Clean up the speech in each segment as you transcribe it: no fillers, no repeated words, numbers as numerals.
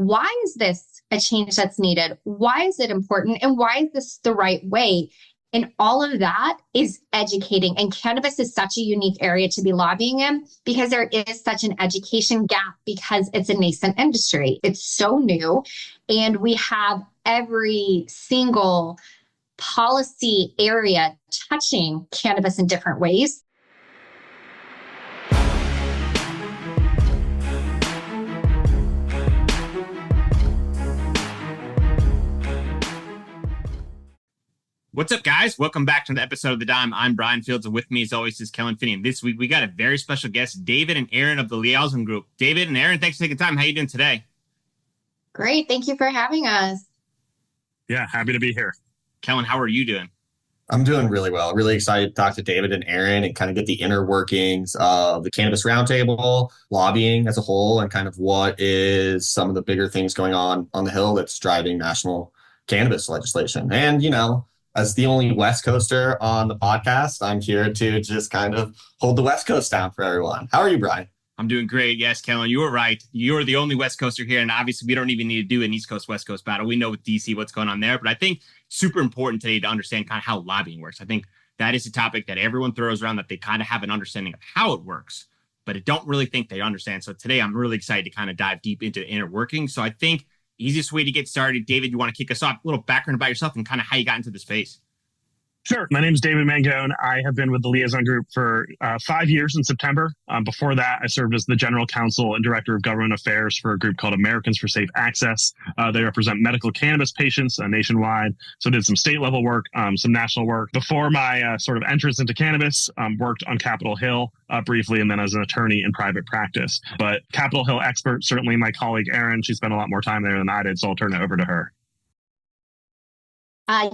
why is this a change that's needed? Why is it important? And why is this the right way? And all of that is educating. And cannabis is such a unique area to be lobbying in because there is such an education gap because it's a nascent industry. It's so new. And we have every single policy area touching cannabis in different ways. What's up, guys? Welcome back to the episode of The Dime. I'm Brian Fields, and with me, as always, is Kellen Finney. And this week, we got a very special guest, David and Erin of the Liaison Group. David and Erin, thanks for taking time. How are you doing today? Great. Thank you for having us. Yeah, happy to be here. Kellen, how are you doing? I'm doing really well. Really excited to talk to David and Erin and kind of get the inner workings of the Cannabis Roundtable, lobbying as a whole, and kind of what is some of the bigger things going on the Hill that's driving national cannabis legislation. And, as the only West Coaster on the podcast, I'm here to just kind of hold the West Coast down for everyone. How are you, Brian? I'm doing great. Yes, Kellen, you were right. You're the only West Coaster here. And obviously, we don't even need to do an East Coast, West Coast battle. We know with DC what's going on there. But I think super important today to understand kind of how lobbying works. I think that is a topic that everyone throws around, that they kind of have an understanding of how it works, but I don't really think they understand. So today, I'm really excited to kind of dive deep into the inner workings. So I think easiest way to get started, David, you want to kick us off? A little background about yourself and kind of how you got into the space. Sure. My name is David Mangone. I have been with the Liaison Group for 5 years in September. Before that, I served as the General Counsel and Director of Government Affairs for a group called Americans for Safe Access. They represent medical cannabis patients nationwide. So I did some state level work, some national work. Before my sort of entrance into cannabis, worked on Capitol Hill briefly, and then as an attorney in private practice. But Capitol Hill expert, certainly my colleague Erin, she spent a lot more time there than I did, so I'll turn it over to her.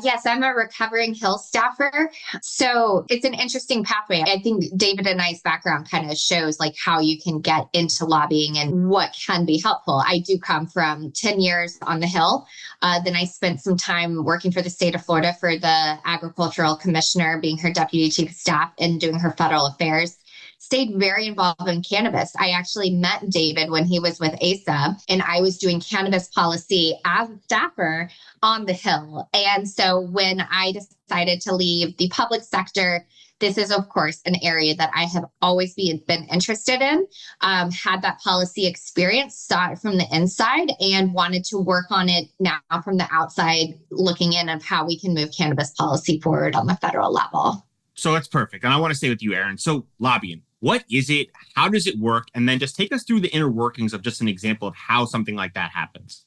Yes, I'm a recovering Hill staffer. So it's an interesting pathway. I think David and I's background kind of shows like how you can get into lobbying and what can be helpful. I do come from 10 years on the Hill. Then I spent some time working for the state of Florida for the agricultural commissioner, being her deputy chief of staff and doing her federal affairs. Stayed very involved in cannabis. I actually met David when he was with ASA, and I was doing cannabis policy as a staffer on the Hill. And so when I decided to leave the public sector, this is, of course, an area that I have always been interested in, had that policy experience, saw it from the inside, and wanted to work on it now from the outside, looking in of how we can move cannabis policy forward on the federal level. So that's perfect. And I want to stay with you, Erin. So lobbying, what is it? How does it work? And then just take us through the inner workings of just an example of how something like that happens.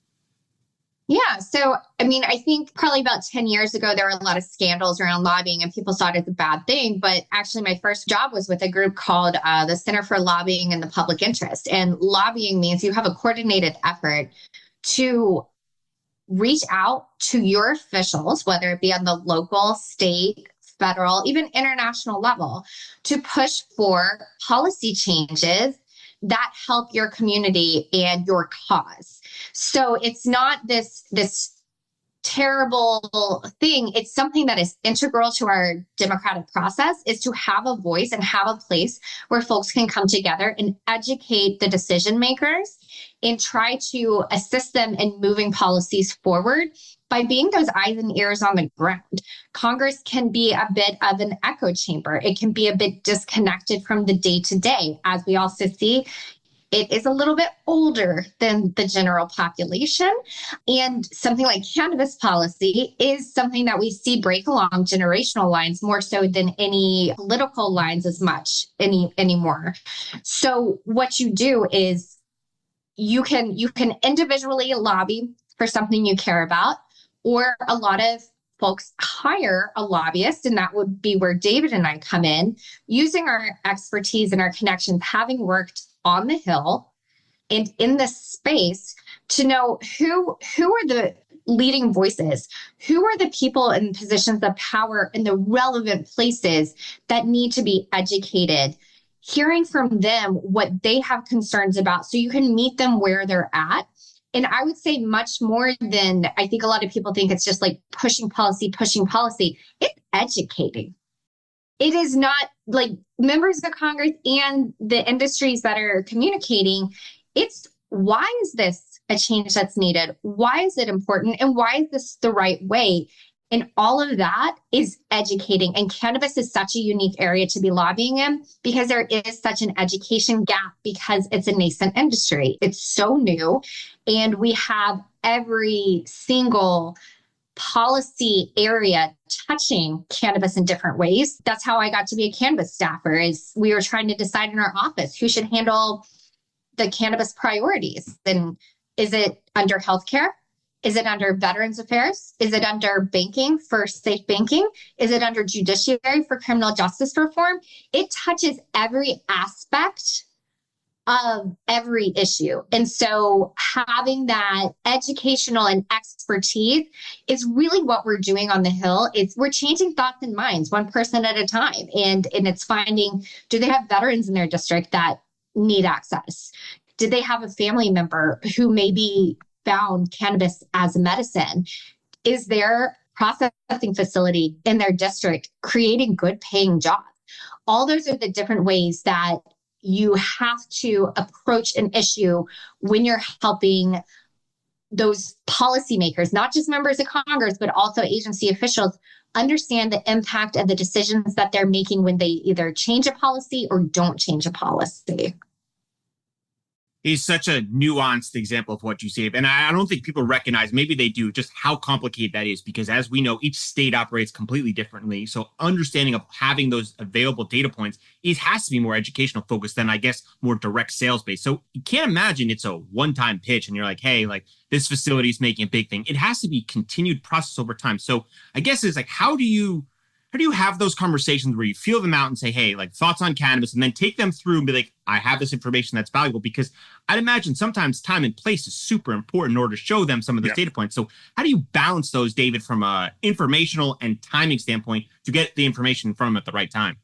Yeah. So, I think probably about 10 years ago, there were a lot of scandals around lobbying and people saw it as a bad thing. But actually, my first job was with a group called the Center for Lobbying and the Public Interest. And lobbying means you have a coordinated effort to reach out to your officials, whether it be on the local, state, federal, even international level, to push for policy changes that help your community and your cause. So it's not this terrible thing. It's something that is integral to our democratic process, is to have a voice and have a place where folks can come together and educate the decision makers and try to assist them in moving policies forward by being those eyes and ears on the ground. Congress can be a bit of an echo chamber. It can be a bit disconnected from the day-to-day. As we also see, it is a little bit older than the general population. And something like cannabis policy is something that we see break along generational lines more so than any political lines as much anymore. So what you do is you can individually lobby for something you care about, or a lot of folks hire a lobbyist, and that would be where David and I come in, using our expertise and our connections, having worked on the Hill and in this space, to know who are the leading voices, who are the people in positions of power in the relevant places that need to be educated, hearing from them what they have concerns about so you can meet them where they're at. And I would say much more than, I think a lot of people think it's just like pushing policy. It's educating. It is not like members of Congress and the industries that are communicating. It's, why is this a change that's needed? Why is it important? And why is this the right way? And all of that is educating. And cannabis is such a unique area to be lobbying in because there is such an education gap because it's a nascent industry. It's so new. And we have every single policy area touching cannabis in different ways. That's how I got to be a cannabis staffer, is we were trying to decide in our office who should handle the cannabis priorities. And is it under healthcare? Is it under Veterans Affairs? Is it under banking for safe banking? Is it under judiciary for criminal justice reform? It touches every aspect of every issue. And so having that educational and expertise is really what we're doing on the Hill. We're changing thoughts and minds one person at a time. And it's finding, do they have veterans in their district that need access? Did they have a family member who maybe found cannabis as a medicine? Is their processing facility in their district creating good paying jobs? All those are the different ways that you have to approach an issue when you're helping those policymakers, not just members of Congress, but also agency officials, understand the impact of the decisions that they're making when they either change a policy or don't change a policy. Is such a nuanced example of what you say. And I don't think people recognize, maybe they do, just how complicated that is, because as we know, each state operates completely differently. So understanding of having those available data points, it has to be more educational focused than, I guess, more direct sales based. So you can't imagine it's a one-time pitch and you're like, hey, like this facility is making a big thing. It has to be continued process over time. So I guess it's like, how do you have those conversations where you feel them out and say, hey, like thoughts on cannabis, and then take them through and be like, I have this information that's valuable? Because I'd imagine sometimes time and place is super important in order to show them some of those data points. So how do you balance those, David, from a informational and timing standpoint to get the information from them at the right time?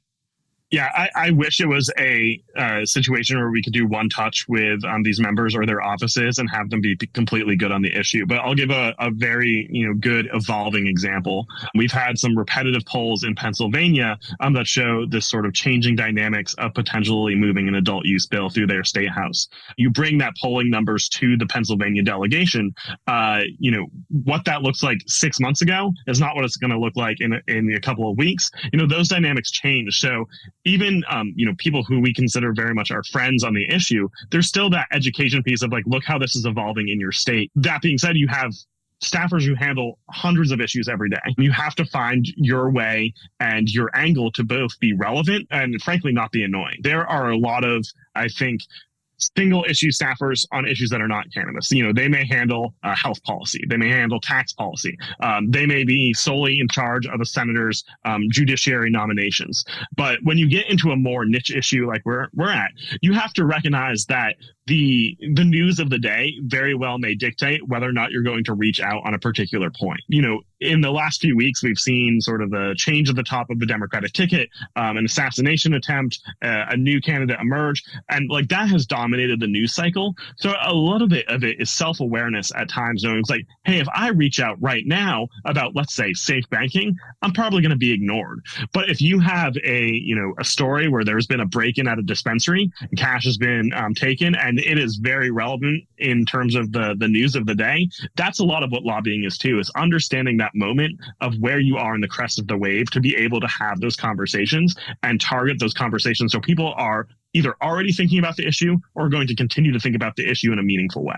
Yeah, I wish it was a situation where we could do one touch with these members or their offices and have them be completely good on the issue. But I'll give a very good evolving example. We've had some repetitive polls in Pennsylvania that show this sort of changing dynamics of potentially moving an adult use bill through their state house. You bring that polling numbers to the Pennsylvania delegation. What that looks like 6 months ago is not what it's going to look like in a couple of weeks. Those dynamics change. So even, people who we consider very much our friends on the issue, there's still that education piece of like, look how this is evolving in your state. That being said, you have staffers who handle hundreds of issues every day. You have to find your way and your angle to both be relevant and frankly, not be annoying. There are a lot of, I think, single issue staffers on issues that are not cannabis. They may handle health policy. They may handle tax policy. They may be solely in charge of a senator's judiciary nominations. But when you get into a more niche issue like we're at, you have to recognize that the news of the day very well may dictate whether or not you're going to reach out on a particular point. In the last few weeks, we've seen sort of the change at the top of the Democratic ticket, an assassination attempt, a new candidate emerge, and like that has dominated the news cycle. So a little bit of it is self-awareness at times, knowing it's like, hey, if I reach out right now about, let's say, safe banking, I'm probably going to be ignored. But if you have a story where there's been a break-in at a dispensary, and cash has been taken, and it is very relevant in terms of the news of the day, that's a lot of what lobbying is too, is understanding that moment of where you are in the crest of the wave to be able to have those conversations and target those conversations so people are either already thinking about the issue or going to continue to think about the issue in a meaningful way.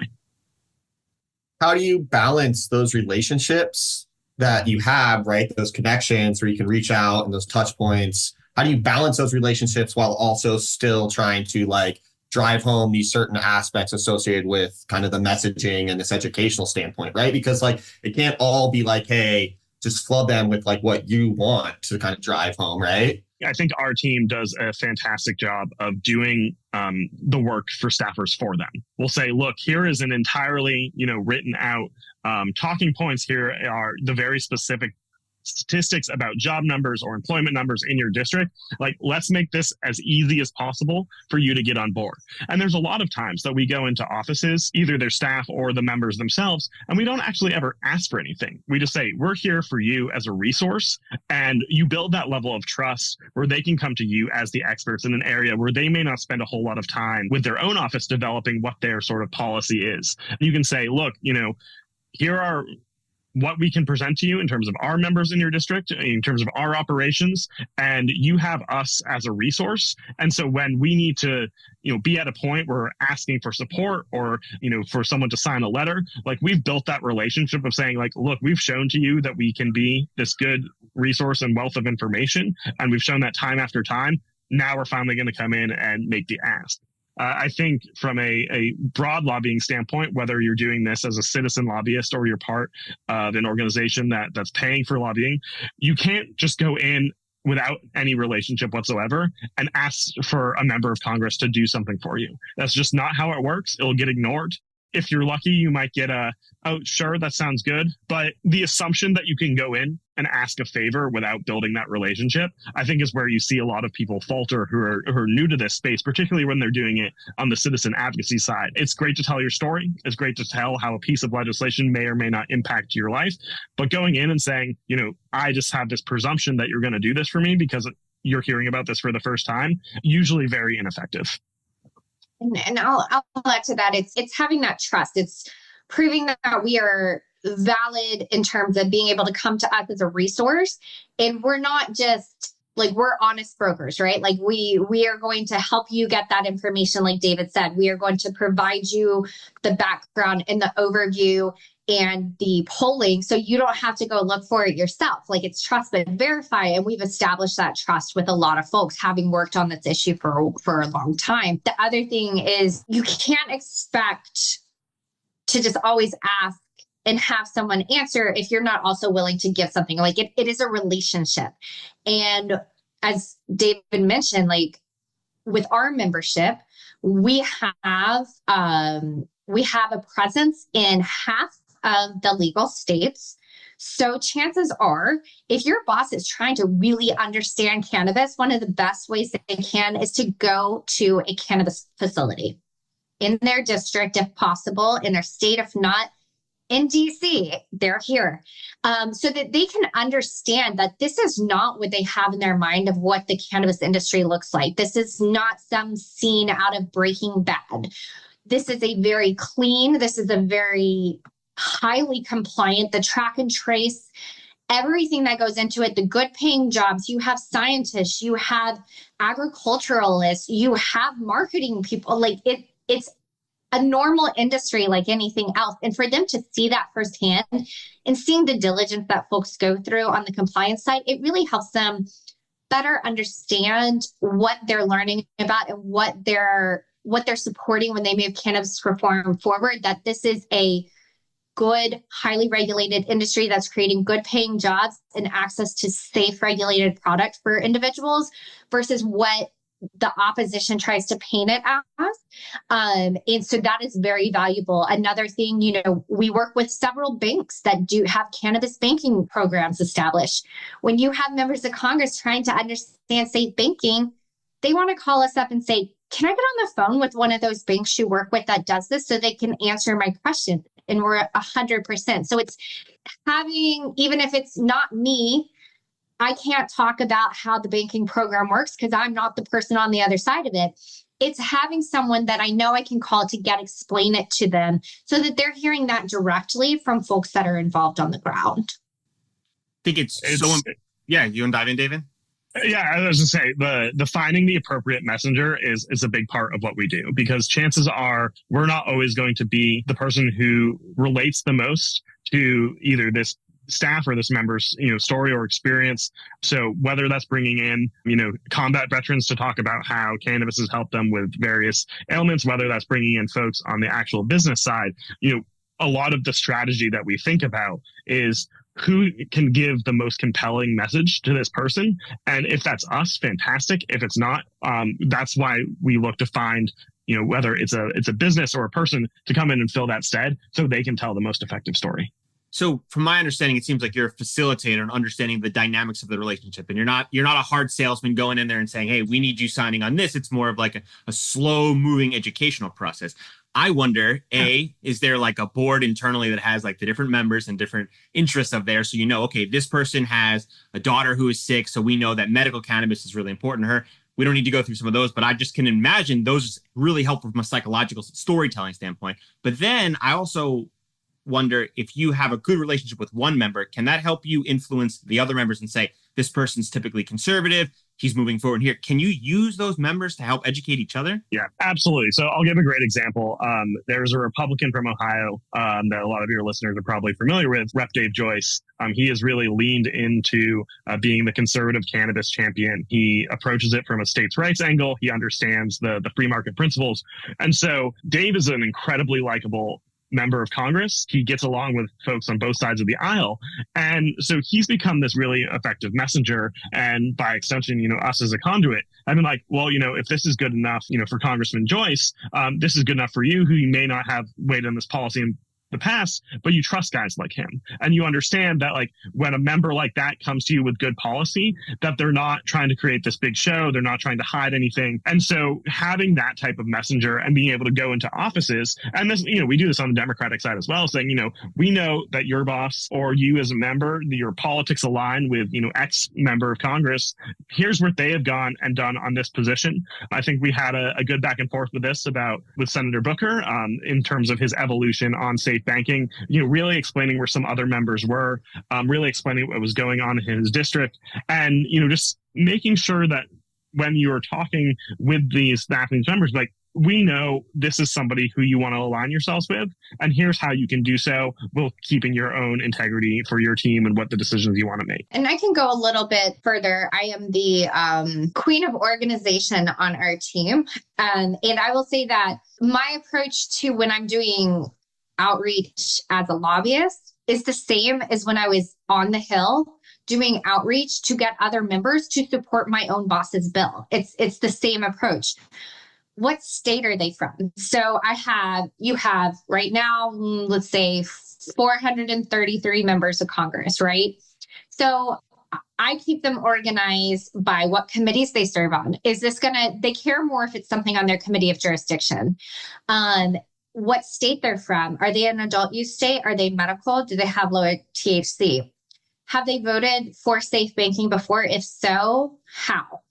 How do you balance those relationships that you have, right? Those connections where you can reach out and those touch points. How do you balance those relationships while also still trying to drive home these certain aspects associated with kind of the messaging and this educational standpoint, right? Because it can't all be hey, just flood them with what you want to kind of drive home, right? I think our team does a fantastic job of doing the work for staffers for them. We'll say, look, here is an entirely, written out talking points. Here are the very specific statistics about job numbers or employment numbers in your district. Like, let's make this as easy as possible for you to get on board. And there's a lot of times that we go into offices, either their staff or the members themselves, and we don't actually ever ask for anything. We just say, we're here for you as a resource. And you build that level of trust where they can come to you as the experts in an area where they may not spend a whole lot of time with their own office developing what their sort of policy is. You can say, look, here are what we can present to you in terms of our members in your district, in terms of our operations, and you have us as a resource. And so when we need to, be at a point where we're asking for support or, for someone to sign a letter, like, we've built that relationship of saying, like, look, we've shown to you that we can be this good resource and wealth of information, and we've shown that time after time. Now we're finally going to come in and make the ask. I think from a broad lobbying standpoint, whether you're doing this as a citizen lobbyist or you're part of an organization that's paying for lobbying, you can't just go in without any relationship whatsoever and ask for a member of Congress to do something for you. That's just not how it works. It'll get ignored. If you're lucky, you might get oh, sure, that sounds good. But the assumption that you can go in and ask a favor without building that relationship, I think is where you see a lot of people falter who are new to this space, particularly when they're doing it on the citizen advocacy side. It's great to tell your story. It's great to tell how a piece of legislation may or may not impact your life. But going in and saying, I just have this presumption that you're going to do this for me because you're hearing about this for the first time, usually very ineffective. And I'll add to that. It's having that trust. It's proving that we are valid in terms of being able to come to us as a resource. And we're not just like, we're honest brokers, right? Like we are going to help you get that information. Like David said, we are going to provide you the background and the overview and the polling, so you don't have to go look for it yourself. Like, it's trust but verify. And we've established that trust with a lot of folks, having worked on this issue for a long time. The other thing is, you can't expect to just always ask and have someone answer if you're not also willing to give something. Like, it is a relationship. And as David mentioned, like, with our membership, we have a presence in half of the legal states. So chances are, if your boss is trying to really understand cannabis, one of the best ways that they can is to go to a cannabis facility in their district, if possible, in their state, if not in DC, they're here, so that they can understand that this is not what they have in their mind of what the cannabis industry looks like. This is not some scene out of Breaking Bad. This is a very clean, this is a very highly compliant, the track and trace, everything that goes into it, the good paying jobs. You have scientists, you have agriculturalists, you have marketing people. Like, it's a normal industry like anything else. And for them to see that firsthand and seeing the diligence that folks go through on the compliance side, it really helps them better understand what they're learning about and what they're supporting when they move cannabis reform forward, that this is a good, highly regulated industry that's creating good paying jobs and access to safe, regulated product for individuals versus what the opposition tries to paint it as. And so that is very valuable. Another thing, we work with several banks that do have cannabis banking programs established. When you have members of Congress trying to understand safe banking, they want to call us up and say, can I get on the phone with one of those banks you work with that does this so they can answer my question? And we're 100%. So it's having, even if it's not me, I can't talk about how the banking program works because I'm not the person on the other side of it. It's having someone that I know I can call to explain it to them so that they're hearing that directly from folks that are involved on the ground. I think it's so. Yeah, you want to dive in, David? Yeah, I was going to say, the finding the appropriate messenger is a big part of what we do, because chances are we're not always going to be the person who relates the most to either this staff or this member's, story or experience. So whether that's bringing in, combat veterans to talk about how cannabis has helped them with various ailments, whether that's bringing in folks on the actual business side, a lot of the strategy that we think about is who can give the most compelling message to this person. And if that's us, fantastic. If it's not, that's why we look to find, whether it's a business or a person to come in and fill that stead so they can tell the most effective story. So from my understanding, it seems like you're a facilitator and understanding the dynamics of the relationship. And you're not a hard salesman going in there and saying, hey, we need you signing on this. It's more of like a slow moving educational process. I wonder, is there like a board internally that has like the different members and different interests of there? So, okay, this person has a daughter who is sick. So we know that medical cannabis is really important to her. We don't need to go through some of those, but I just can imagine those really help from a psychological storytelling standpoint. But then I also wonder, if you have a good relationship with one member, can that help you influence the other members and say, this person's typically conservative, he's moving forward here? Can you use those members to help educate each other? Yeah, absolutely. So I'll give a great example. There's a Republican from Ohio that a lot of your listeners are probably familiar with, Rep. Dave Joyce. He has really leaned into being the conservative cannabis champion. He approaches it from a states' rights angle. He understands the free market principles. And so Dave is an incredibly likable member of Congress. He gets along with folks on both sides of the aisle. And so he's become this really effective messenger. And by extension, us as a conduit, I've been like, well, if this is good enough, for Congressman Joyce, this is good enough for you, who you may not have weighed on this policy in the past, but you trust guys like him. And you understand that, like, when a member like that comes to you with good policy, that they're not trying to create this big show. They're not trying to hide anything. And so having that type of messenger and being able to go into offices, and this, we do this on the Democratic side as well, saying, we know that your boss or you as a member, your politics align with, X member of Congress. Here's what they have gone and done on this position. I think we had a good back and forth with Senator Booker in terms of his evolution on safe banking, really explaining where some other members were, really explaining what was going on in his district, and, just making sure that when you're talking with these staffing members, like, we know this is somebody who you want to align yourselves with, and here's how you can do so while keeping your own integrity for your team and what the decisions you want to make. And I can go a little bit further. I am the queen of organization on our team. And I will say that my approach to when I'm doing outreach as a lobbyist is the same as when I was on the Hill doing outreach to get other members to support my own boss's bill. It's the same approach. What state are they from? So you have right now, let's say 433 members of Congress, right? So I keep them organized by what committees they serve on. They care more if it's something on their committee of jurisdiction. What state they're from. Are they an adult use state? Are they medical? Do they have low THC? Have they voted for safe banking before? If so, how?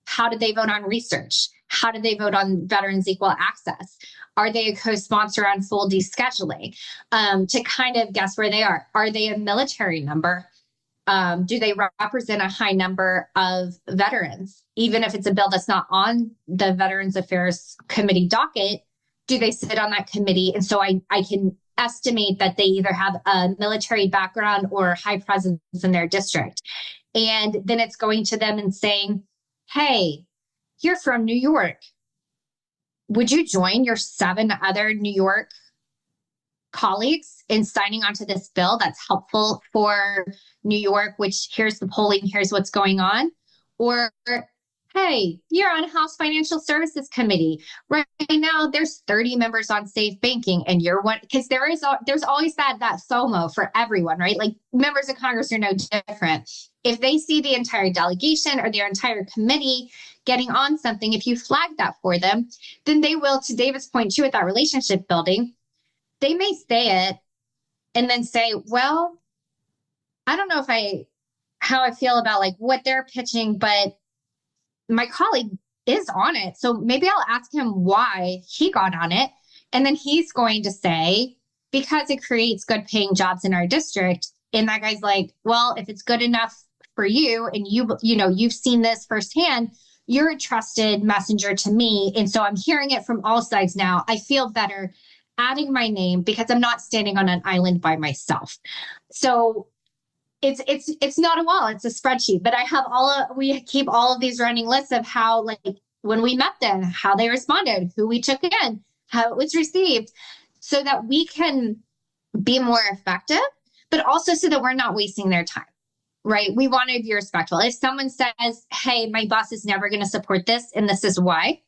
How did they vote on research? How did they vote on veterans equal access? Are they a co-sponsor on full descheduling? To kind of guess where they are. Are they a military member? Do they represent a high number of veterans? Even if it's a bill that's not on the Veterans Affairs Committee docket, do they sit on that committee? And so I can estimate that they either have a military background or high presence in their district. And then it's going to them and saying, hey, you're from New York. Would you join your 7 other New York colleagues in signing onto this bill that's helpful for New York, which here's the polling, here's what's going on? Or, hey, you're on House Financial Services Committee. Right now, there's 30 members on safe banking, and you're one, because there's always that FOMO for everyone, right? Like, members of Congress are no different. If they see the entire delegation or their entire committee getting on something, if you flag that for them, then they will, to David's point too, with that relationship building, they may say it and then say, well, I don't know how I feel about like what they're pitching, but my colleague is on it. So maybe I'll ask him why he got on it. And then he's going to say, because it creates good paying jobs in our district. And that guy's like, well, if it's good enough for you and you've seen this firsthand, you're a trusted messenger to me. And so I'm hearing it from all sides now. I feel better adding my name because I'm not standing on an island by myself. So it's not a wall, it's a spreadsheet, but we keep all of these running lists of how, like, when we met them, how they responded, who we took in, how it was received, so that we can be more effective, but also so that we're not wasting their time, right? We want to be respectful. If someone says, hey, my boss is never going to support this, and this is why,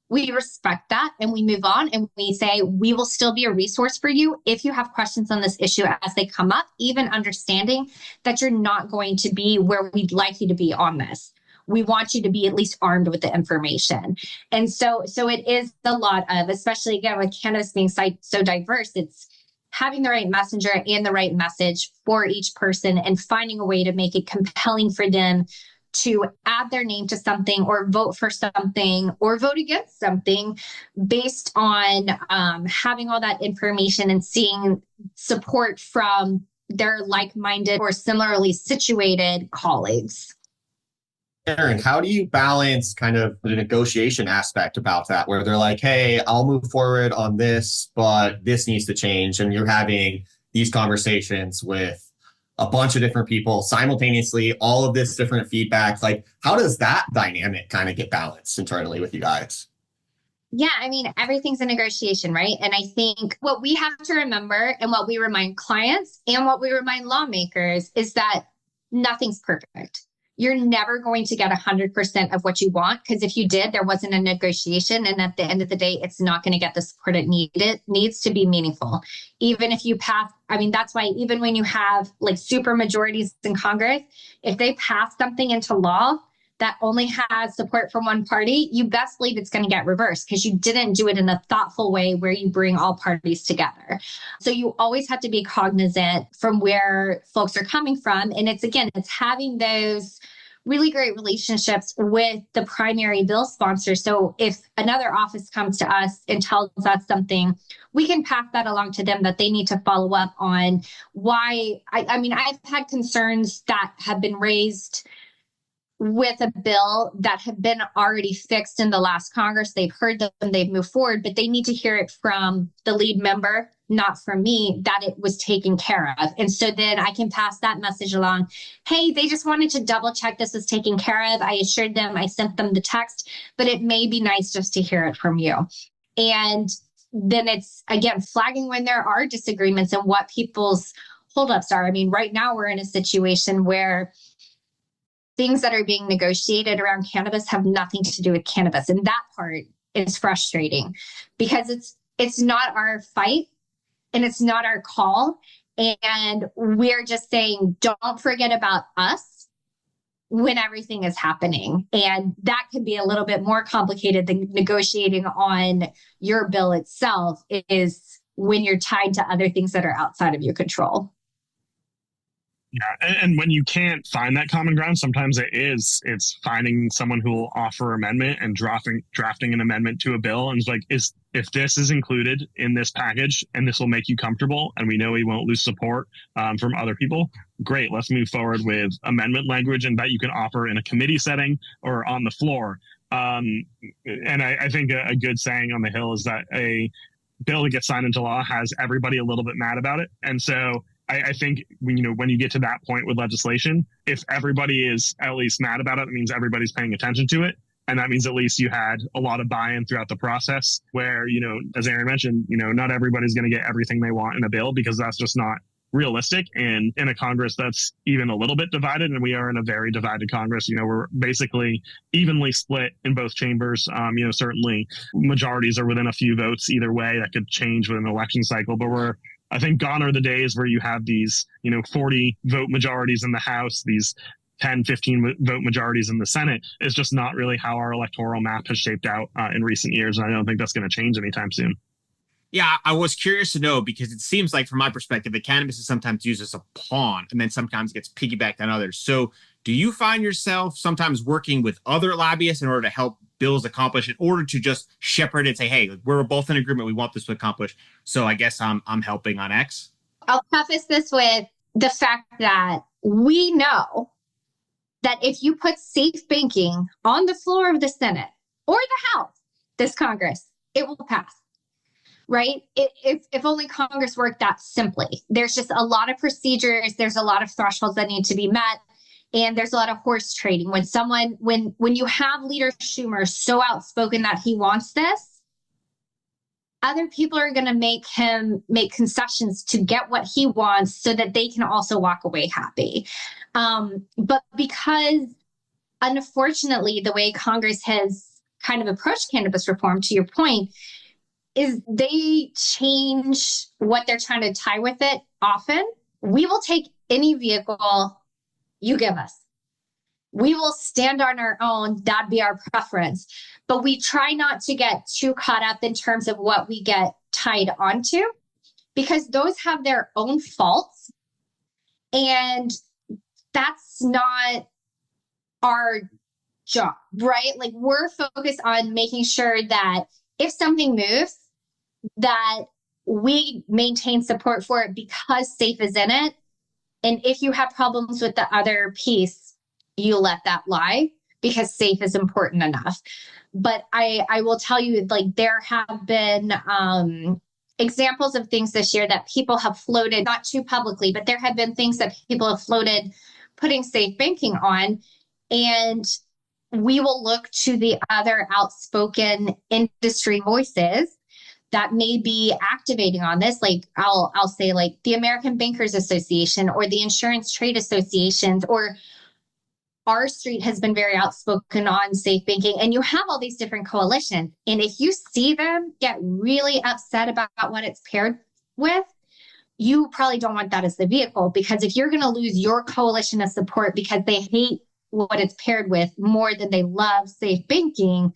we respect that and we move on and we say, we will still be a resource for you if you have questions on this issue as they come up, even understanding that you're not going to be where we'd like you to be on this. We want you to be at least armed with the information. And so it is a lot of, especially again, with cannabis being so diverse, it's having the right messenger and the right message for each person and finding a way to make it compelling for them to add their name to something or vote for something or vote against something based on having all that information and seeing support from their like-minded or similarly situated colleagues. Erin, how do you balance kind of the negotiation aspect about that, where they're like, hey, I'll move forward on this, but this needs to change. And you're having these conversations with a bunch of different people simultaneously, all of this different feedback. Like, how does that dynamic kind of get balanced internally with you guys? Yeah, I mean, everything's a negotiation, right? And I think what we have to remember and what we remind clients and what we remind lawmakers is that nothing's perfect. You're never going to get 100% of what you want, because if you did, there wasn't a negotiation. And at the end of the day, it's not going to get the support it needs. It needs to be meaningful. Even if you pass, I mean, that's why even when you have like super majorities in Congress, if they pass something into law that only has support from one party, you best believe it's going to get reversed because you didn't do it in a thoughtful way where you bring all parties together. So you always have to be cognizant from where folks are coming from. And it's having those really great relationships with the primary bill sponsor. So if another office comes to us and tells us something, we can pass that along to them that they need to follow up on why. I mean, I've had concerns that have been raised with a bill that have been already fixed in the last Congress. They've heard them, they've moved forward, but they need to hear it from the lead member, not from me, that it was taken care of. And so then I can pass that message along. Hey, they just wanted to double check this was taken care of. I assured them, I sent them the text, but it may be nice just to hear it from you. And then it's, again, flagging when there are disagreements and what people's holdups are. I mean, right now we're in a situation where things that are being negotiated around cannabis have nothing to do with cannabis. And that part is frustrating because it's not our fight and it's not our call. And we're just saying, don't forget about us when everything is happening. And that can be a little bit more complicated than negotiating on your bill itself, is when you're tied to other things that are outside of your control. Yeah, and when you can't find that common ground, sometimes it's finding someone who will offer amendment and drafting an amendment to a bill, and it's like, if this is included in this package and this will make you comfortable, and we know we won't lose support from other people, great, let's move forward with amendment language and that you can offer in a committee setting or on the floor. And I think a good saying on the Hill is that a bill that gets signed into law has everybody a little bit mad about it, and so I think when you get to that point with legislation, if everybody is at least mad about it, it means everybody's paying attention to it. And that means at least you had a lot of buy-in throughout the process where, as Erin mentioned, not everybody's going to get everything they want in a bill, because that's just not realistic. And in a Congress that's even a little bit divided, and we are in a very divided Congress, we're basically evenly split in both chambers. Certainly majorities are within a few votes either way. That could change with an election cycle, but I think gone are the days where you have these, 40 vote majorities in the House, these 10, 15 vote majorities in the Senate. Is just not really how our electoral map has shaped out in recent years. And I don't think that's going to change anytime soon. Yeah, I was curious to know, because it seems like, from my perspective, that cannabis is sometimes used as a pawn and then sometimes gets piggybacked on others. So do you find yourself sometimes working with other lobbyists in order to help bills accomplish, in order to just shepherd it and say, hey, we're both in agreement, we want this to accomplish, so I guess I'm helping on X? I'll preface this with the fact that we know that if you put safe banking on the floor of the Senate or the House, this Congress, it will pass. Right? If only Congress worked that simply. There's just a lot of procedures. There's a lot of thresholds that need to be met. And there's a lot of horse trading. When you have Leader Schumer so outspoken that he wants this, other people are going to make him make concessions to get what he wants so that they can also walk away happy. But because, unfortunately, the way Congress has kind of approach cannabis reform, to your point, is they change what they're trying to tie with it often. We will take any vehicle you give us. We will stand on our own. That'd be our preference. But we try not to get too caught up in terms of what we get tied onto, because those have their own faults. And that's not our job, right? Like, we're focused on making sure that if something moves, that we maintain support for it because SAFE is in it. And if you have problems with the other piece, you let that lie because SAFE is important enough. But I will tell you, like, there have been examples of things this year that people have floated, not too publicly, but there have been things that people have floated putting safe banking on. And we will look to the other outspoken industry voices that may be activating on this. Like, I'll say, like, the American Bankers Association or the Insurance Trade Associations, or our street has been very outspoken on safe banking. And you have all these different coalitions. And if you see them get really upset about what it's paired with, you probably don't want that as the vehicle, because if you're going to lose your coalition of support because they hate what it's paired with more than they love safe banking,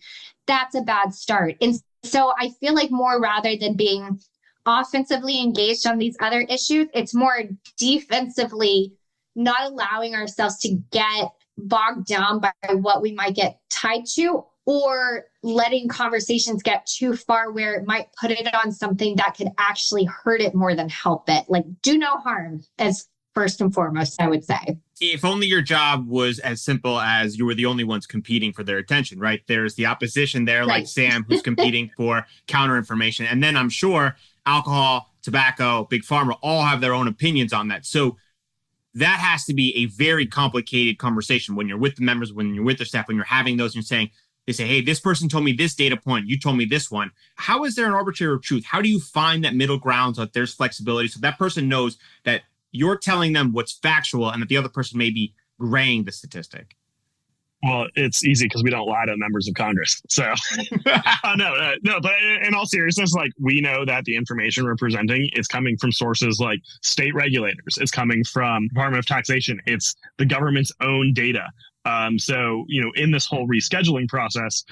that's a bad start. And so I feel like, more rather than being offensively engaged on these other issues, it's more defensively not allowing ourselves to get bogged down by what we might get tied to, or letting conversations get too far where it might put it on something that could actually hurt it more than help it. Like, do no harm as first and foremost, I would say. If only your job was as simple as you were the only ones competing for their attention, right? There's the opposition there, like Sam, who's competing for counter information. And then I'm sure alcohol, tobacco, big pharma all have their own opinions on that. So that has to be a very complicated conversation when you're with the members, when you're with the staff, when you're having those and you're saying, they say, hey, this person told me this data point, you told me this one. How is there an arbitrary truth? How do you find that middle ground so that there's flexibility so that person knows that you're telling them what's factual and that the other person may be graying the statistic? Well, it's easy because we don't lie to members of Congress. So no, but in all seriousness, like, we know that the information we're presenting is coming from sources like state regulators. It's coming from Department of Taxation. It's the government's own data. So, in this whole rescheduling process,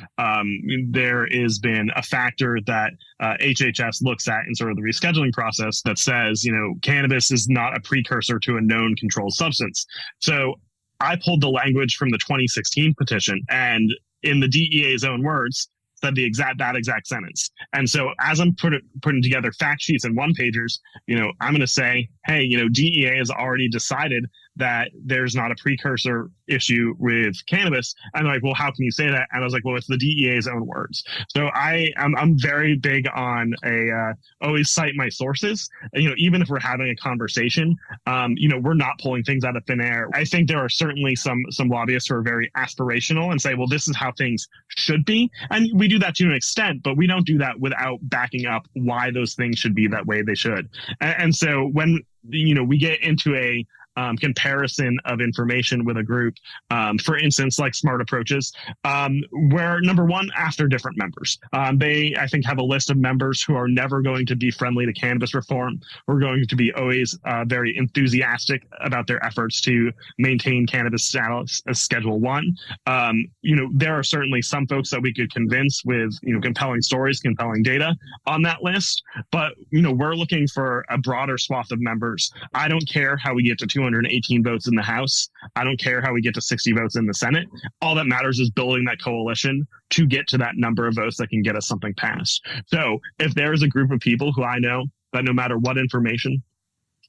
there has been a factor that HHS looks at in sort of the rescheduling process that says, cannabis is not a precursor to a known controlled substance. So I pulled the language from the 2016 petition, and in the DEA's own words, said that exact sentence. And so as I'm putting together fact sheets and one-pagers, I'm going to say, hey, DEA has already decided that there's not a precursor issue with cannabis. And they're like, well, how can you say that? And I was like, well, it's the DEA's own words. So I'm very big on always cite my sources. Even if we're having a conversation, we're not pulling things out of thin air. I think there are certainly some lobbyists who are very aspirational and say, well, this is how things should be. And we do that to an extent, but we don't do that without backing up why those things should be that way they should. And so when, we get into a comparison of information with a group, for instance, like Smart Approaches, where number one, after different members. They, I think, have a list of members who are never going to be friendly to cannabis reform. We're going to be always very enthusiastic about their efforts to maintain cannabis status as Schedule 1. There are certainly some folks that we could convince with, compelling stories, compelling data on that list. But, we're looking for a broader swath of members. I don't care how we get to 218 votes in the House. I don't care how we get to 60 votes in the Senate. All that matters is building that coalition to get to that number of votes that can get us something passed. So if there is a group of people who I know that no matter what information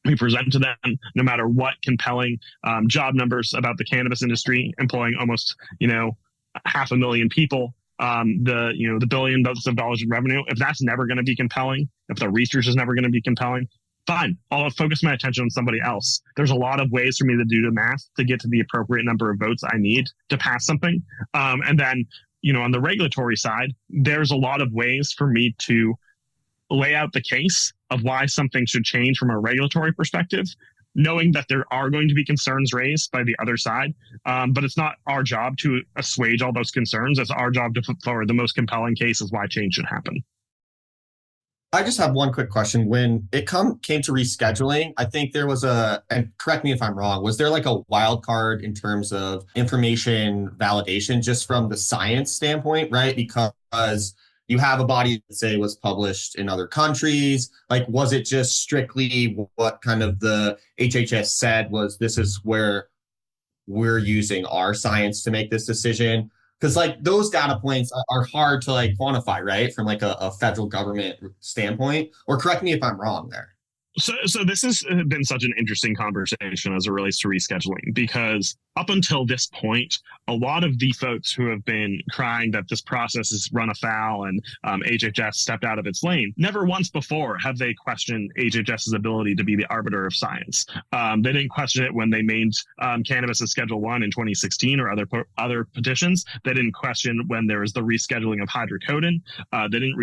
we present to them, no matter what compelling job numbers about the cannabis industry employing almost, 500,000 people, the billions of dollars in revenue, if that's never going to be compelling, if the research is never going to be compelling, fine, I'll focus my attention on somebody else. There's a lot of ways for me to do the math to get to the appropriate number of votes I need to pass something. And then, on the regulatory side, there's a lot of ways for me to lay out the case of why something should change from a regulatory perspective knowing that there are going to be concerns raised by the other side. But it's not our job to assuage all those concerns. It's our job to put forward the most compelling cases why change should happen. I just have one quick question. When it came to rescheduling, I think there was and correct me if I'm wrong, was there like a wild card in terms of information validation just from the science standpoint, right? Because you have a body that say was published in other countries. Like, was it just strictly what kind of the HHS said was this is where we're using our science to make this decision? Because like those data points are hard to like quantify, right? From like a federal government standpoint, or correct me if I'm wrong there. So this has been such an interesting conversation as it relates to rescheduling, because up until this point, a lot of the folks who have been crying that this process is run afoul and HHS stepped out of its lane, never once before have they questioned HHS's ability to be the arbiter of science. They didn't question it when they made cannabis a Schedule 1 in 2016 or other petitions. They didn't question when there was the rescheduling of hydrocodone. They didn't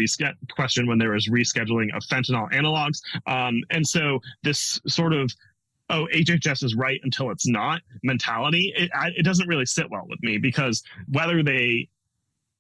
question when there was rescheduling of fentanyl analogs. And so this sort of, oh, HHS is right until it's not mentality, it doesn't really sit well with me, because whether they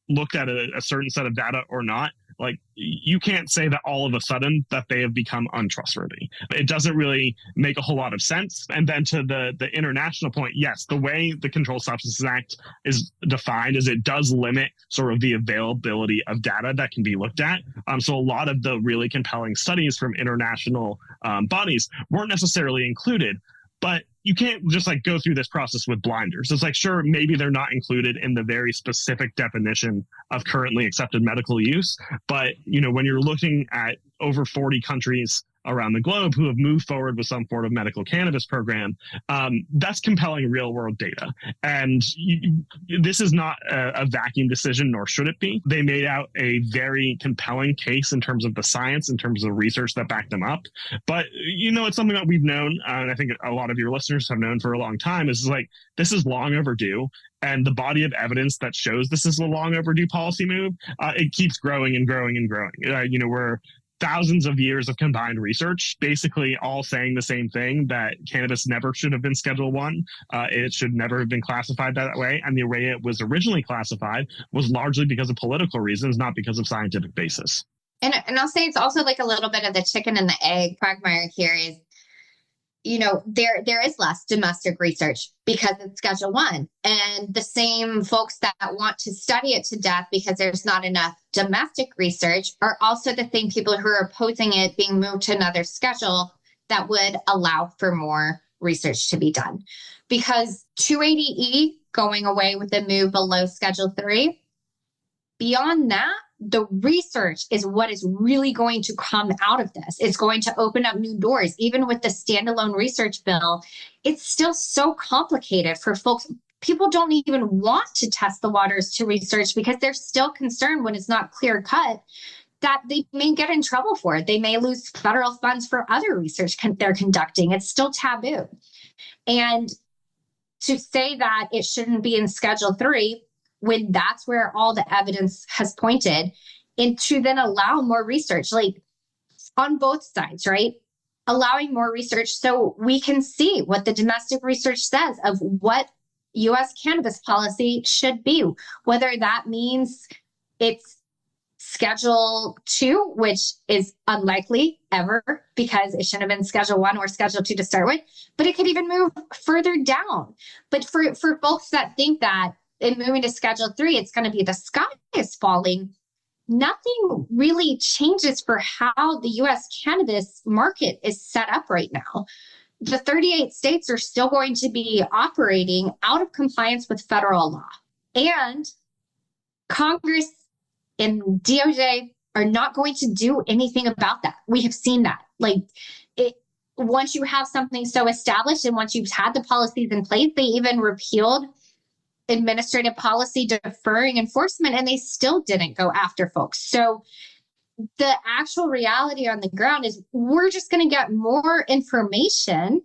looked at a certain set of data or not, like, you can't say that all of a sudden that they have become untrustworthy. It doesn't really make a whole lot of sense. And then to the international point, yes, the way the Controlled Substances Act is defined is it does limit sort of the availability of data that can be looked at. So a lot of the really compelling studies from international bodies weren't necessarily included. But you can't just like go through this process with blinders. It's like, sure, maybe they're not included in the very specific definition of currently accepted medical use. But, you know, when you're looking at over 40 countries around the globe who have moved forward with some form of medical cannabis program, that's compelling real world data. And this is not a vacuum decision, nor should it be. They made out a very compelling case in terms of the science, in terms of the research that backed them up. But, you know, it's something that we've known, and I think a lot of your listeners have known for a long time, is like, this is long overdue. And the body of evidence that shows this is a long overdue policy move, it keeps growing and growing and growing. You know, we're thousands of years of combined research, basically all saying the same thing, that cannabis never should have been Schedule 1. It should never have been classified that way. And the way it was originally classified was largely because of political reasons, not because of scientific basis. And I'll say it's also like a little bit of the chicken and the egg quagmire here is, you know, there is less domestic research because it's Schedule 1. And the same folks that want to study it to death because there's not enough domestic research are also the same people who are opposing it being moved to another schedule that would allow for more research to be done. Because 280E going away with the move below Schedule 3, beyond that, the research is what is really going to come out of this. It's going to open up new doors. Even with the standalone research bill, it's still so complicated for folks. People don't even want to test the waters to research because they're still concerned when it's not clear cut that they may get in trouble for it. They may lose federal funds for other research they're conducting. It's still taboo. And to say that it shouldn't be in Schedule 3, when that's where all the evidence has pointed, and to then allow more research, like on both sides, right? Allowing more research so we can see what the domestic research says of what U.S. cannabis policy should be, whether that means it's Schedule 2, which is unlikely ever because it shouldn't have been Schedule 1 or Schedule 2 to start with, but it could even move further down. But for folks that think that in moving to Schedule 3, it's going to be the sky is falling, nothing really changes for how the U.S. cannabis market is set up right now. The 38 states are still going to be operating out of compliance with federal law. And Congress and DOJ are not going to do anything about that. We have seen that. Like, once you have something so established and once you've had the policies in place, they even repealed administrative policy deferring enforcement, and they still didn't go after folks. So the actual reality on the ground is we're just going to get more information,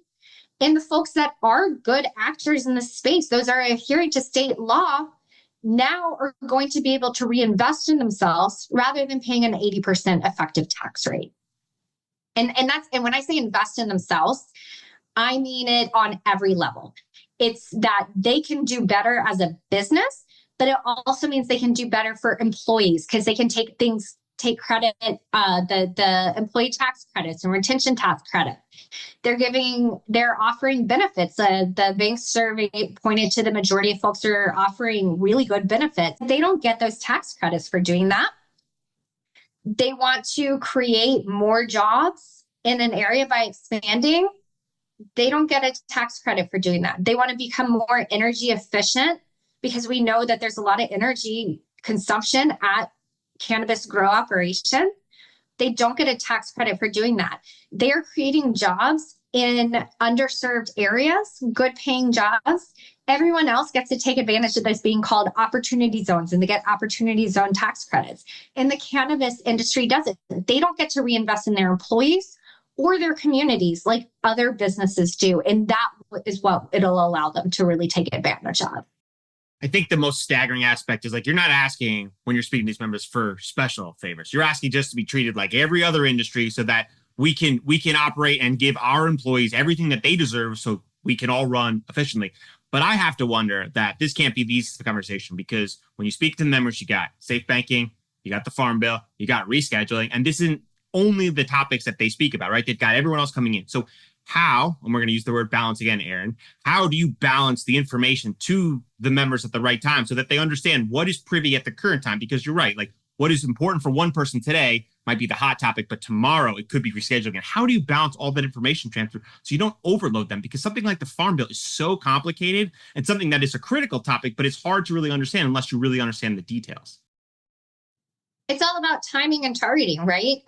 and the folks that are good actors in the space, those are adhering to state law, now are going to be able to reinvest in themselves rather than paying an 80% effective tax rate. And when I say invest in themselves, I mean it on every level. It's that they can do better as a business, but it also means they can do better for employees because they can take credit, the employee tax credits and retention tax credit. They're offering benefits. The bank survey pointed to the majority of folks are offering really good benefits. They don't get those tax credits for doing that. They want to create more jobs in an area by expanding. They don't get a tax credit for doing that. They want to become more energy efficient because we know that there's a lot of energy consumption at cannabis grow operation. They don't get a tax credit for doing that. They are creating jobs in underserved areas, good paying jobs. Everyone else gets to take advantage of this being called opportunity zones, and they get opportunity zone tax credits. And the cannabis industry doesn't. They don't get to reinvest in their employees or their communities like other businesses do. And that is what it'll allow them to really take advantage of. I think the most staggering aspect is like, you're not asking when you're speaking to these members for special favors. You're asking just to be treated like every other industry so that we can operate and give our employees everything that they deserve so we can all run efficiently. But I have to wonder that this can't be the easiest conversation, because when you speak to the members, you got safe banking, you got the farm bill, you got rescheduling, and this isn't only the topics that they speak about, right? They've got everyone else coming in. So how, and we're going to use the word balance again, Erin, how do you balance the information to the members at the right time so that they understand what is privy at the current time? Because you're right, like what is important for one person today might be the hot topic, but tomorrow it could be rescheduling. And how do you balance all that information transfer so you don't overload them? Because something like the farm bill is so complicated and something that is a critical topic, but it's hard to really understand unless you really understand the details. It's all about timing and targeting, right?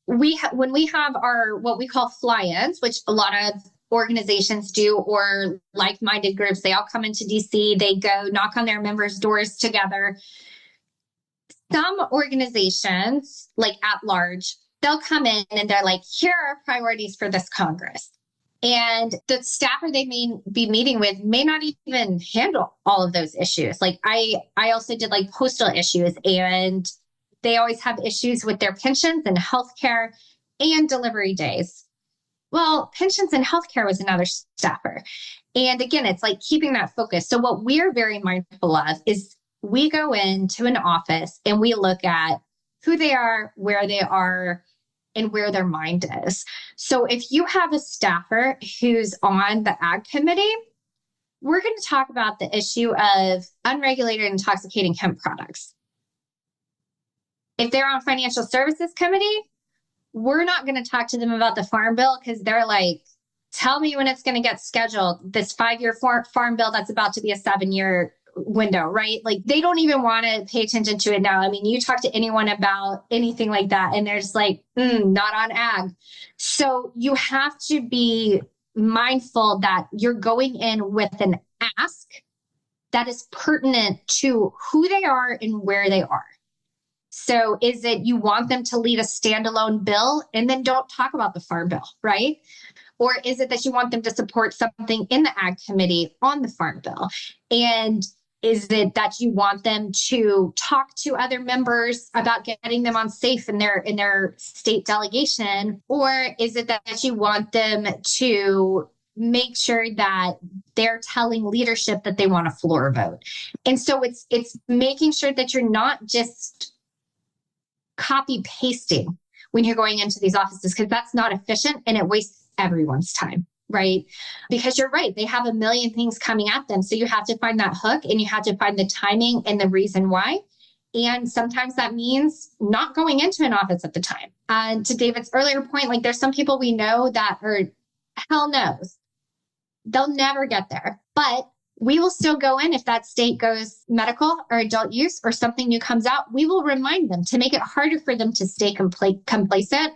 When we have our what we call fly-ins, which a lot of organizations do, or like-minded groups, they all come into DC, they go knock on their members' doors together. Some organizations, like at large, they'll come in and they're like, here are priorities for this Congress. And the staffer they may be meeting with may not even handle all of those issues. Like I also did like postal issues, and they always have issues with their pensions and healthcare and delivery days. Well, pensions and healthcare was another staffer. And again, it's like keeping that focus. So what we're very mindful of is we go into an office and we look at who they are, and where their mind is. So if you have a staffer who's on the ag committee, we're going to talk about the issue of unregulated intoxicating hemp products. If they're on financial services committee, we're not going to talk to them about the farm bill because they're like, tell me when it's going to get scheduled. This 5-year farm bill that's about to be a 7-year window, right? Like they don't even want to pay attention to it now. I mean, you talk to anyone about anything like that and they're just like, not on ag. So you have to be mindful that you're going in with an ask that is pertinent to who they are and where they are. So is it you want them to lead a standalone bill and then don't talk about the farm bill, right? Or is it that you want them to support something in the ag committee on the farm bill? And is it that you want them to talk to other members about getting them on safe in their state delegation? Or is it that you want them to make sure that they're telling leadership that they want a floor vote? And so it's making sure that you're not just copy pasting when you're going into these offices, because that's not efficient and it wastes everyone's time, right? Because you're right, they have a million things coming at them. So you have to find that hook and you have to find the timing and the reason why. And sometimes that means not going into an office at the time. And to David's earlier point, like there's some people we know that are hell knows. They'll never get there, but we will still go in if that state goes medical or adult use or something new comes out. We will remind them to make it harder for them to stay complacent.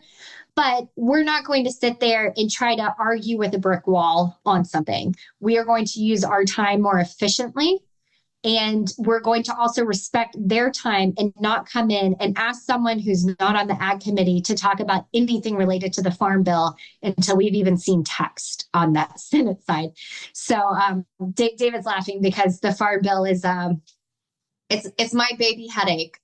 But we're not going to sit there and try to argue with a brick wall on something. We are going to use our time more efficiently. And we're going to also respect their time and not come in and ask someone who's not on the ag committee to talk about anything related to the farm bill until we've even seen text on that Senate side. So David's laughing because the farm bill is It's my baby headache,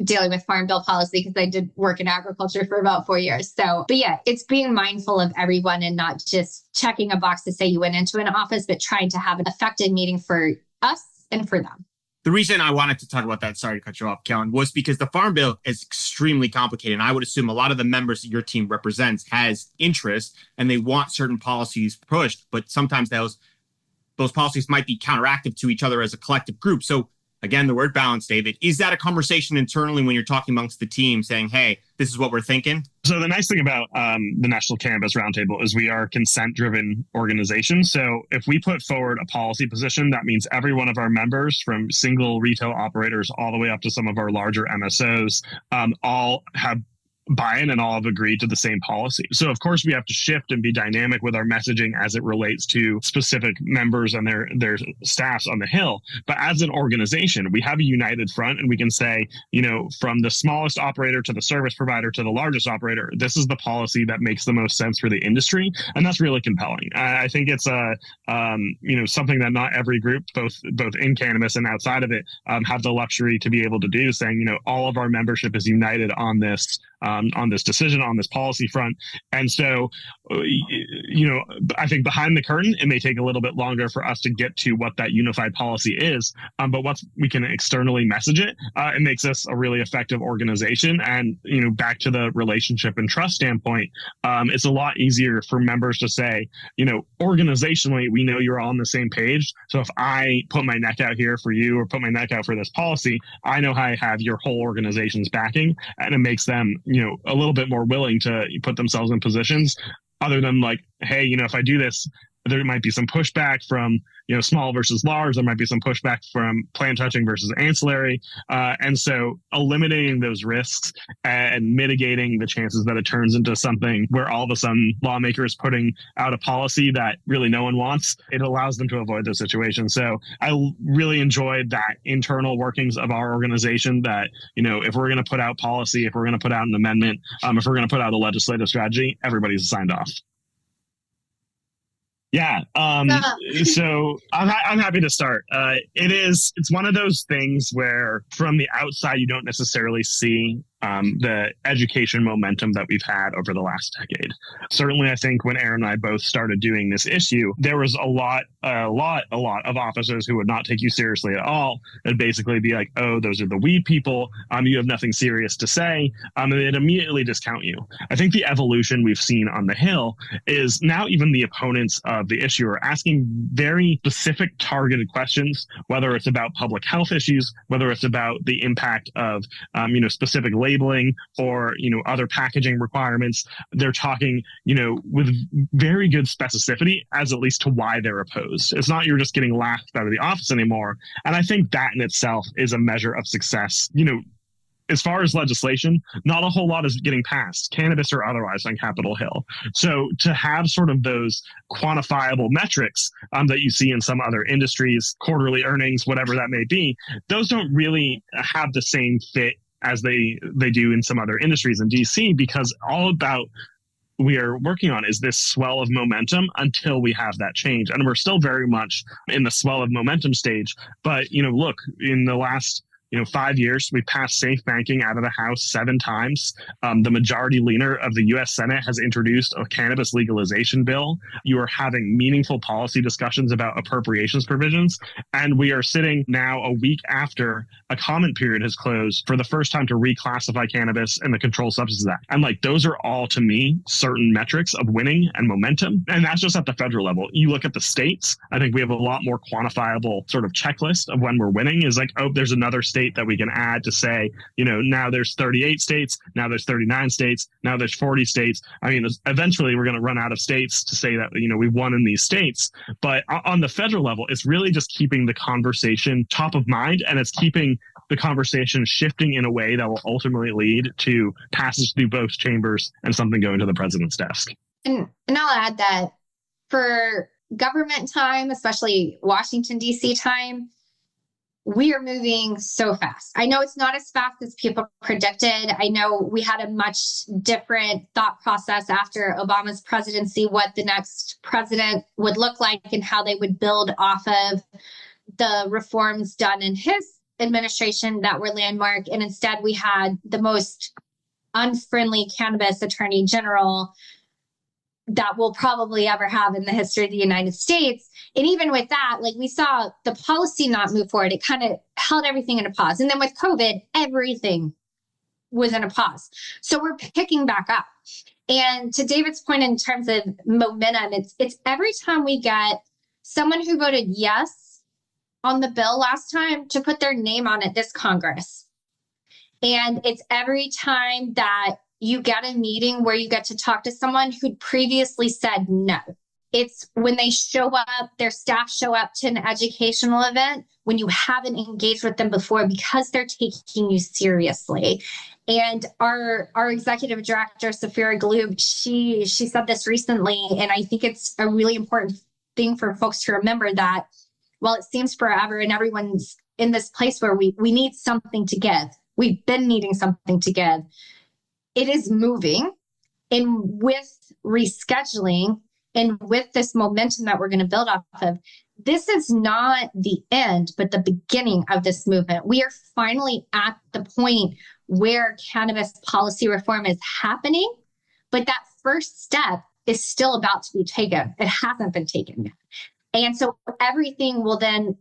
dealing with farm bill policy, because I did work in agriculture for about 4 years. So, but yeah, it's being mindful of everyone and not just checking a box to say you went into an office, but trying to have an effective meeting for us and for them. The reason I wanted to talk about that, sorry to cut you off, Kellen, was because the Farm Bill is extremely complicated. And I would assume a lot of the members that your team represents has interest and they want certain policies pushed, but sometimes those policies might be counteractive to each other as a collective group. So again, the word balance, David, is that a conversation internally when you're talking amongst the team saying, hey, this is what we're thinking? So the nice thing about the National Cannabis Roundtable is we are a consent-driven organization. So if we put forward a policy position, that means every one of our members, from single retail operators all the way up to some of our larger MSOs, all have buy-in and all have agreed to the same policy. So of course we have to shift and be dynamic with our messaging as it relates to specific members and their staffs on the Hill. But as an organization, we have a united front, and we can say, from the smallest operator to the service provider to the largest operator, this is the policy that makes the most sense for the industry. And that's really compelling. I think it's something that not every group, both in cannabis and outside of it, have the luxury to be able to do, saying, all of our membership is united on this decision, on this policy front. And so, I think behind the curtain, it may take a little bit longer for us to get to what that unified policy is. But once we can externally message it, it makes us a really effective organization. And, back to the relationship and trust standpoint, it's a lot easier for members to say, organizationally, we know you're all on the same page. So if I put my neck out here for you or put my neck out for this policy, I know I have your whole organization's backing, and it makes them, a little bit more willing to put themselves in positions other than like, hey, if I do this, there might be some pushback from, small versus large. There might be some pushback from plant touching versus ancillary. And so eliminating those risks and mitigating the chances that it turns into something where all of a sudden lawmakers putting out a policy that really no one wants, it allows them to avoid those situations. So I really enjoyed that internal workings of our organization that, if we're going to put out policy, if we're going to put out an amendment, if we're going to put out a legislative strategy, everybody's signed off. Yeah. So I'm happy to start. It's one of those things where from the outside, you don't necessarily see the education momentum that we've had over the last decade. Certainly, I think when Erin and I both started doing this issue, there was a lot of officers who would not take you seriously at all. They'd basically be like, oh, those are the weed people. You have nothing serious to say. And they'd immediately discount you. I think the evolution we've seen on the Hill is now even the opponents of the issue are asking very specific targeted questions, whether it's about public health issues, whether it's about the impact of, specific labeling or, other packaging requirements. They're talking, with very good specificity as at least to why they're opposed. It's not you're just getting laughed out of the office anymore. And I think that in itself is a measure of success. As far as legislation, not a whole lot is getting passed, cannabis or otherwise, on Capitol Hill. So to have sort of those quantifiable metrics that you see in some other industries, quarterly earnings, whatever that may be, those don't really have the same fit as they do in some other industries in DC, because all about we are working on is this swell of momentum until we have that change. And we're still very much in the swell of momentum stage. But, look, in the last 5 years, we passed safe banking out of the House 7 times. The majority leader of the U.S. Senate has introduced a cannabis legalization bill. You are having meaningful policy discussions about appropriations provisions. And we are sitting now a week after a comment period has closed for the first time to reclassify cannabis in the Controlled Substances Act. And those are all, to me, certain metrics of winning and momentum. And that's just at the federal level. You look at the states, I think we have a lot more quantifiable sort of checklist of when we're winning is there's another state that we can add to say, now there's 38 states, now there's 39 states, now there's 40 states. I mean, eventually we're going to run out of states to say that, we've won in these states. But on the federal level, it's really just keeping the conversation top of mind, and it's keeping the conversation shifting in a way that will ultimately lead to passage through both chambers and something going to the president's desk. And I'll add that for government time, especially Washington, D.C. time, we are moving so fast. I know it's not as fast as people predicted. I know we had a much different thought process after Obama's presidency, what the next president would look like and how they would build off of the reforms done in his administration that were landmark. And instead we had the most unfriendly cannabis attorney general that we'll probably ever have in the history of the United States. And even with that, like we saw the policy not move forward. It kind of held everything in a pause. And then with COVID, everything was in a pause. So we're picking back up. And to David's point in terms of momentum, it's every time we get someone who voted yes on the bill last time to put their name on it this Congress. And it's every time that you get a meeting where you get to talk to someone who'd previously said no. It's when they show up, their staff show up to an educational event when you haven't engaged with them before because they're taking you seriously. And our executive director, Safira Gloop, she said this recently, and I think it's a really important thing for folks to remember that while it seems forever and everyone's in this place where we need something to give, we've been needing something to give. It is moving, and with rescheduling and with this momentum that we're going to build off of, this is not the end, but the beginning of this movement. We are finally at the point where cannabis policy reform is happening, but that first step is still about to be taken. It hasn't been taken yet. And so everything will then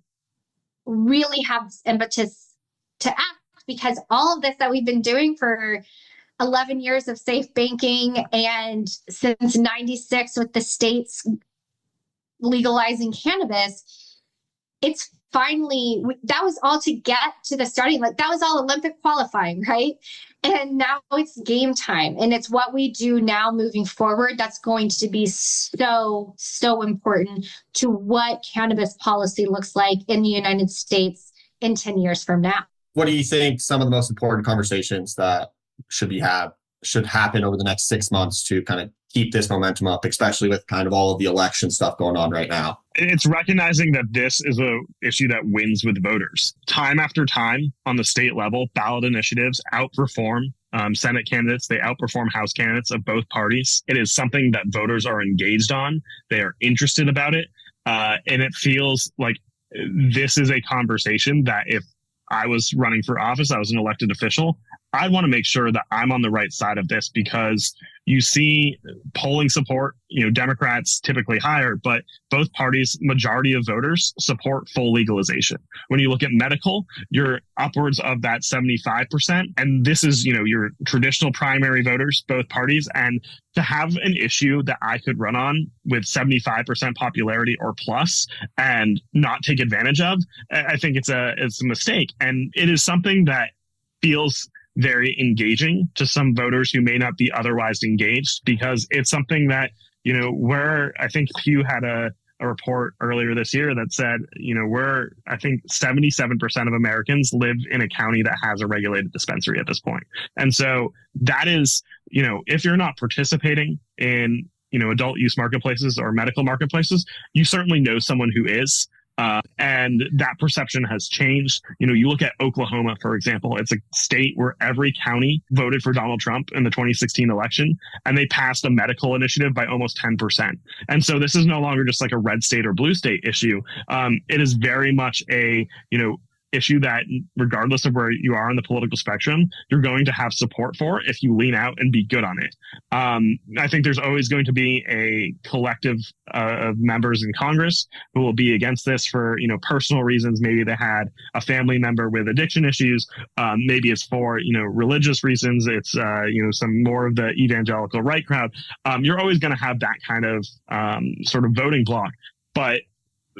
really have this impetus to act, because all of this that we've been doing for 11 years of safe banking and since 96 with the states legalizing cannabis, it's finally, that was all to get to the starting, like that was all Olympic qualifying, right? And now it's game time. And it's what we do now moving forward that's going to be so, so important to what cannabis policy looks like in the United States in 10 years from now. What do you think some of the most important conversations that should happen over the next 6 months to kind of keep this momentum up, especially with kind of all of the election stuff going on right now? It's recognizing that this is an issue that wins with voters. Time after time on the state level, ballot initiatives outperform Senate candidates. They outperform House candidates of both parties. It is something that voters are engaged on. They are interested about it. And it feels like this is a conversation that if I was running for office, I was an elected official, I'd want to make sure that I'm on the right side of this, because you see polling support, Democrats typically higher, but both parties, majority of voters support full legalization. When you look at medical, you're upwards of that 75%. And this is, your traditional primary voters, both parties. And to have an issue that I could run on with 75% popularity or plus and not take advantage of, I think it's a mistake. And it is something that feels very engaging to some voters who may not be otherwise engaged, because it's something that, where I think Pew had a report earlier this year that said, I think 77% of Americans live in a county that has a regulated dispensary at this point. And so that is, if you're not participating in, adult use marketplaces or medical marketplaces, you certainly know someone who is. And that perception has changed. You look at Oklahoma, for example, it's a state where every county voted for Donald Trump in the 2016 election, and they passed a medical initiative by almost 10%. And so this is no longer just like a red state or blue state issue. It is very much a, issue that regardless of where you are on the political spectrum, you're going to have support for if you lean out and be good on it. I think there's always going to be a collective of members in Congress who will be against this for, personal reasons. Maybe they had a family member with addiction issues. Maybe it's for, religious reasons. It's, some more of the evangelical right crowd. You're always going to have that kind of sort of voting block. But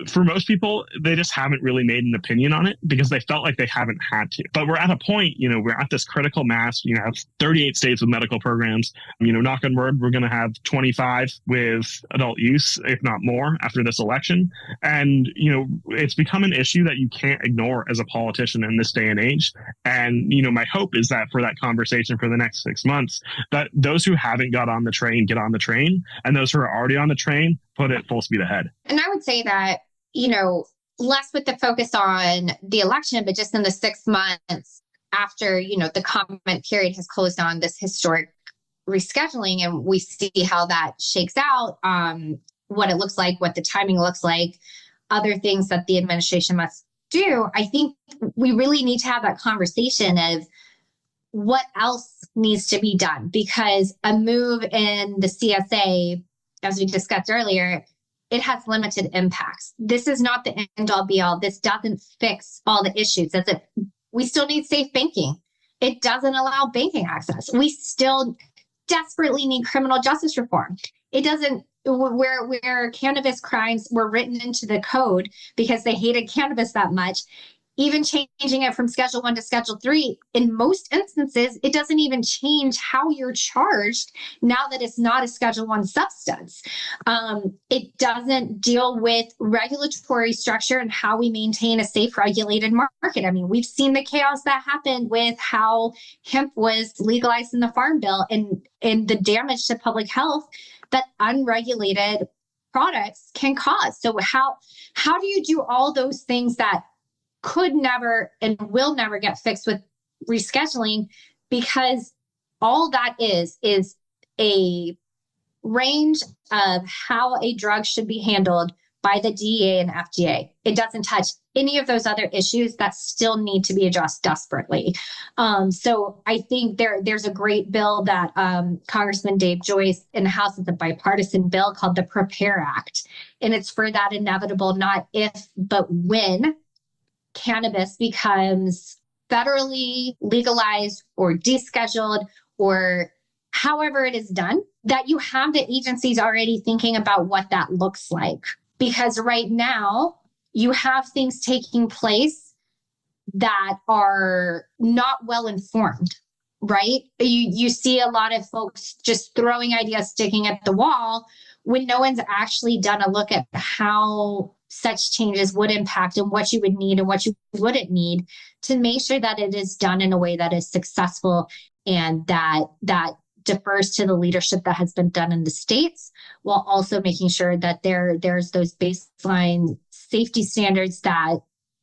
for most people, they just haven't really made an opinion on it because they felt like they haven't had to. But we're at a point, we're at this critical mass. Have 38 states with medical programs. Knock on wood, we're going to have 25 with adult use, if not more, after this election. And, it's become an issue that you can't ignore as a politician in this day and age. And, my hope is that for that conversation for the next 6 months, that those who haven't got on the train get on the train, and those who are already on the train put it full speed ahead. And I would say that, less with the focus on the election, but just in the 6 months after, the comment period has closed on this historic rescheduling, and we see how that shakes out, what it looks like, what the timing looks like, other things that the administration must do, I think we really need to have that conversation of what else needs to be done, because a move in the CSA, as we discussed earlier, it has limited impacts. This is not the end all be all. This doesn't fix all the issues. We still need safe banking. It doesn't allow banking access. We still desperately need criminal justice reform. It doesn't, where cannabis crimes were written into the code because they hated cannabis that much. Even changing it from Schedule 1 to Schedule 3, in most instances, it doesn't even change how you're charged now that it's not a Schedule 1 substance. It doesn't deal with regulatory structure and how we maintain a safe, regulated market. I mean, we've seen the chaos that happened with how hemp was legalized in the Farm Bill and the damage to public health that unregulated products can cause. So how do you do all those things that could never and will never get fixed with rescheduling? Because all that is a range of how a drug should be handled by the DEA and FDA. It doesn't touch any of those other issues that still need to be addressed desperately. So I think there's a great bill that Congressman Dave Joyce in the House, is a bipartisan bill called the Prepare Act. And it's for that inevitable, not if, but when cannabis becomes federally legalized or descheduled, or however it is done, that you have the agencies already thinking about what that looks like. Because right now you have things taking place that are not well informed, right? You see a lot of folks just throwing ideas, sticking at the wall, when no one's actually done a look at how such changes would impact and what you would need and what you wouldn't need to make sure that it is done in a way that is successful and that defers to the leadership that has been done in the states, while also making sure that there's those baseline safety standards that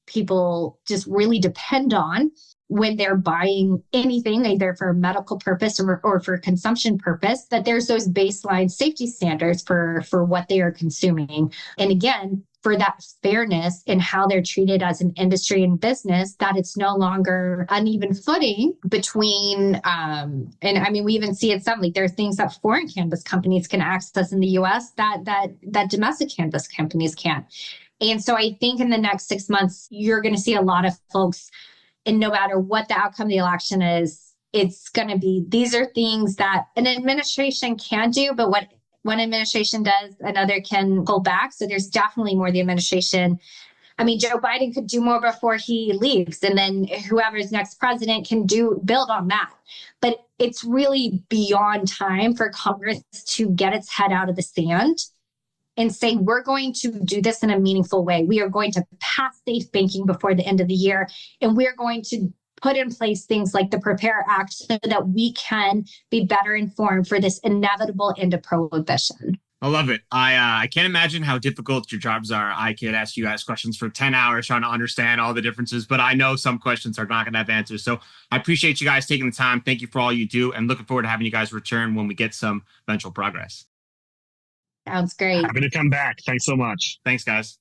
people just really depend on when they're buying anything, either for medical purpose or for consumption purpose, that there's those baseline safety standards for what they are consuming. And again, for that fairness in how they're treated as an industry and business, that it's no longer uneven footing between, and I mean, we even see it some, like there are things that foreign cannabis companies can access in the US that domestic cannabis companies can't. And so I think in the next 6 months, you're going to see a lot of folks, and no matter what the outcome of the election is, it's going to be, these are things that an administration can do, but what one administration does, another can pull back. So there's definitely more the administration. I mean, Joe Biden could do more before he leaves, and then whoever's next president can build on that. But it's really beyond time for Congress to get its head out of the sand and say, we're going to do this in a meaningful way. We are going to pass safe banking before the end of the year, and we're going to put in place things like the Prepare Act so that we can be better informed for this inevitable end of prohibition. I love it. I can't imagine how difficult your jobs are. I could ask you guys questions for 10 hours trying to understand all the differences, but I know some questions are not going to have answers. So I appreciate you guys taking the time. Thank you for all you do, and looking forward to having you guys return when we get some eventual progress. Sounds great. Happy to come back. Thanks so much. Thanks, guys.